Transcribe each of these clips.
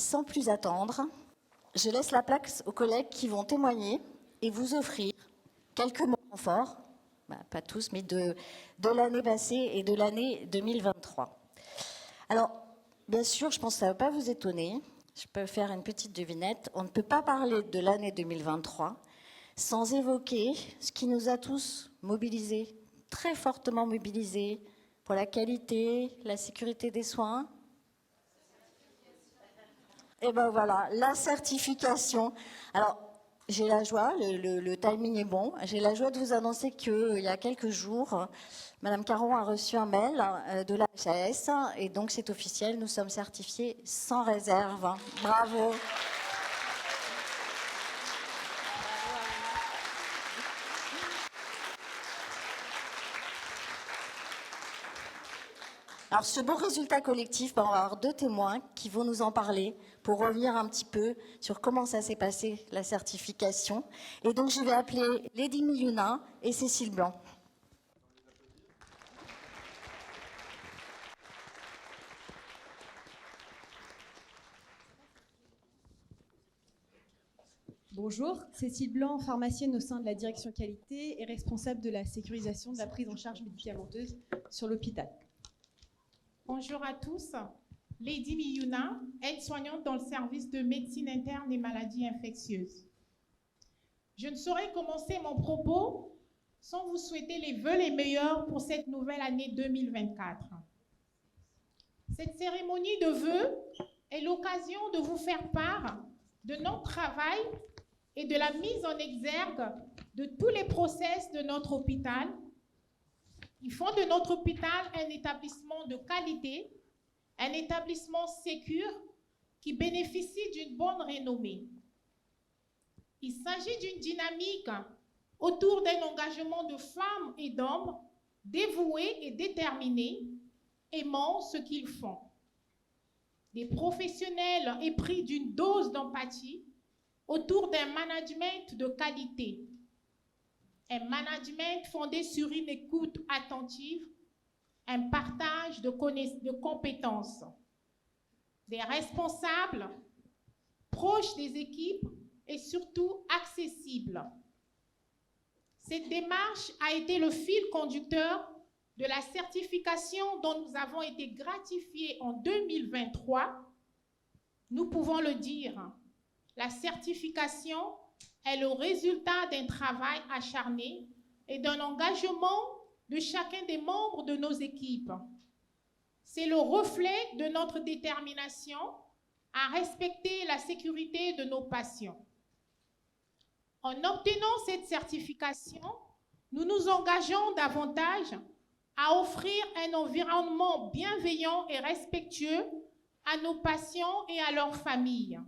Sans plus attendre, je laisse la place aux collègues qui vont témoigner et vous offrir quelques mots forts, pas tous, mais de l'année passée et de l'année 2023. Alors, bien sûr, je pense que ça ne va pas vous étonner. Je peux faire une petite devinette. On ne peut pas parler de l'année 2023 sans évoquer ce qui nous a tous mobilisés, très fortement mobilisés, pour la qualité, la sécurité des soins. Et ben voilà, la certification. Alors, j'ai la joie, le timing est bon, j'ai la joie de vous annoncer qu'il y a quelques jours, Madame Caron a reçu un mail de la HAS et donc c'est officiel, nous sommes certifiés sans réserve. Bravo. Alors ce beau résultat collectif, on va avoir deux témoins qui vont nous en parler pour revenir un petit peu sur comment ça s'est passé, la certification. Et donc je vais appeler Lady Miluna et Cécile Blanc. Bonjour, Cécile Blanc, pharmacienne au sein de la direction qualité et responsable de la sécurisation de la prise en charge médicamenteuse sur l'hôpital. Bonjour à tous, Lady Miluna, aide-soignante dans le service de médecine interne et maladies infectieuses. Je ne saurais commencer mon propos sans vous souhaiter les vœux les meilleurs pour cette nouvelle année 2024. Cette cérémonie de vœux est l'occasion de vous faire part de notre travail et de la mise en exergue de tous les process de notre hôpital. Ils font de notre hôpital un établissement de qualité, un établissement sécure qui bénéficie d'une bonne renommée. Il s'agit d'une dynamique autour d'un engagement de femmes et d'hommes dévoués et déterminés, aimant ce qu'ils font. Des professionnels épris d'une dose d'empathie autour d'un management de qualité. Un management fondé sur une écoute attentive, un partage de compétences, des responsables proches des équipes et surtout accessibles. Cette démarche a été le fil conducteur de la certification dont nous avons été gratifiés en 2023. Nous pouvons le dire, la certification est le résultat d'un travail acharné et d'un engagement de chacun des membres de nos équipes. C'est le reflet de notre détermination à respecter la sécurité de nos patients. En obtenant cette certification, nous nous engageons davantage à offrir un environnement bienveillant et respectueux à nos patients et à leurs familles.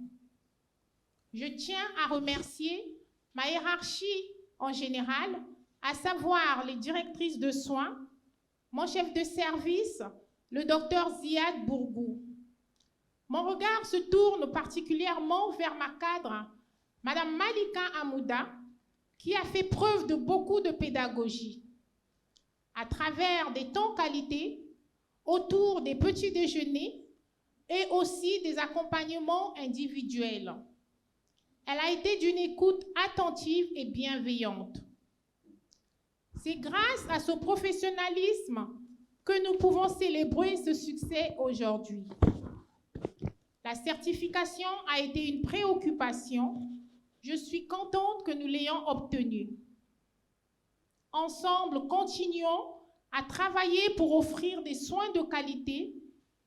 Je tiens à remercier ma hiérarchie en général, à savoir les directrices de soins, mon chef de service, le docteur Ziad Bourgou. Mon regard se tourne particulièrement vers ma cadre, Madame Malika Amouda, qui a fait preuve de beaucoup de pédagogie. À travers des temps qualité, autour des petits déjeuners et aussi des accompagnements individuels. Elle a été d'une écoute attentive et bienveillante. C'est grâce à ce professionnalisme que nous pouvons célébrer ce succès aujourd'hui. La certification a été une préoccupation. Je suis contente que nous l'ayons obtenue. Ensemble, continuons à travailler pour offrir des soins de qualité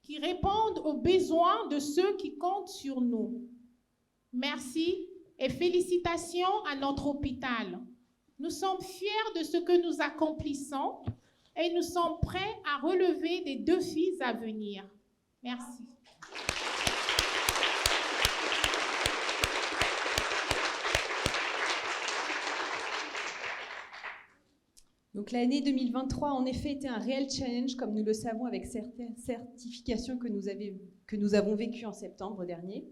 qui répondent aux besoins de ceux qui comptent sur nous. Merci et félicitations à notre hôpital. Nous sommes fiers de ce que nous accomplissons et nous sommes prêts à relever des défis à venir. Merci. Donc l'année 2023 a en effet été un réel challenge, comme nous le savons avec certaines certifications que nous avons vécues en septembre dernier.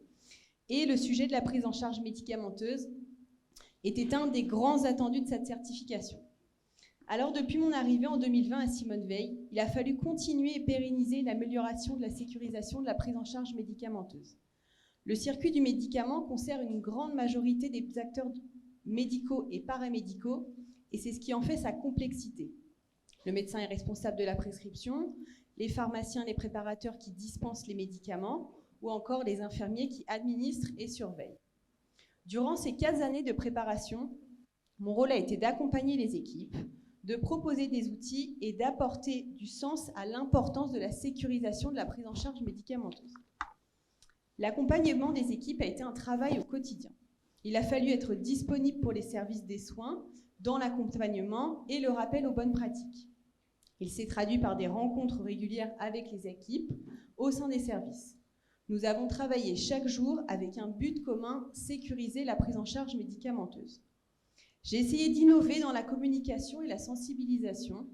Et le sujet de la prise en charge médicamenteuse était un des grands attendus de cette certification. Alors, depuis mon arrivée en 2020 à Simone Veil, il a fallu continuer et pérenniser l'amélioration de la sécurisation de la prise en charge médicamenteuse. Le circuit du médicament concerne une grande majorité des acteurs médicaux et paramédicaux, et c'est ce qui en fait sa complexité. Le médecin est responsable de la prescription, les pharmaciens, les préparateurs qui dispensent les médicaments, ou encore les infirmiers qui administrent et surveillent. Durant ces 15 années de préparation, mon rôle a été d'accompagner les équipes, de proposer des outils et d'apporter du sens à l'importance de la sécurisation de la prise en charge médicamenteuse. L'accompagnement des équipes a été un travail au quotidien. Il a fallu être disponible pour les services des soins, dans l'accompagnement et le rappel aux bonnes pratiques. Il s'est traduit par des rencontres régulières avec les équipes au sein des services. Nous avons travaillé chaque jour avec un but commun, sécuriser la prise en charge médicamenteuse. J'ai essayé d'innover dans la communication et la sensibilisation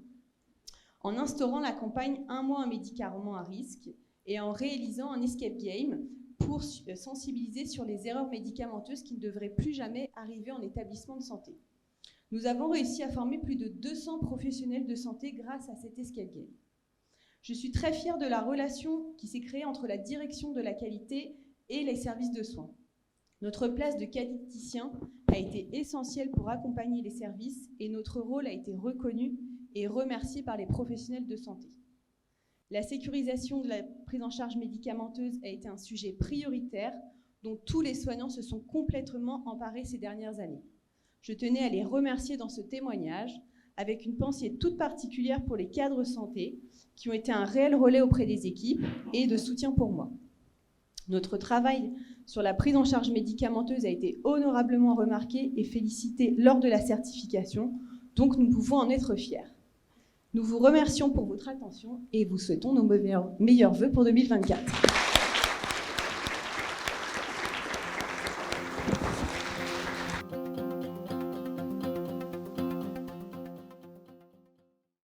en instaurant la campagne « Un mois un médicament à risque » et en réalisant un escape game pour sensibiliser sur les erreurs médicamenteuses qui ne devraient plus jamais arriver en établissement de santé. Nous avons réussi à former plus de 200 professionnels de santé grâce à cet escape game. Je suis très fière de la relation qui s'est créée entre la direction de la qualité et les services de soins. Notre place de qualiticien a été essentielle pour accompagner les services et notre rôle a été reconnu et remercié par les professionnels de santé. La sécurisation de la prise en charge médicamenteuse a été un sujet prioritaire dont tous les soignants se sont complètement emparés ces dernières années. Je tenais à les remercier dans ce témoignage, avec une pensée toute particulière pour les cadres santé, qui ont été un réel relais auprès des équipes et de soutien pour moi. Notre travail sur la prise en charge médicamenteuse a été honorablement remarqué et félicité lors de la certification, donc nous pouvons en être fiers. Nous vous remercions pour votre attention et vous souhaitons nos meilleurs vœux pour 2024.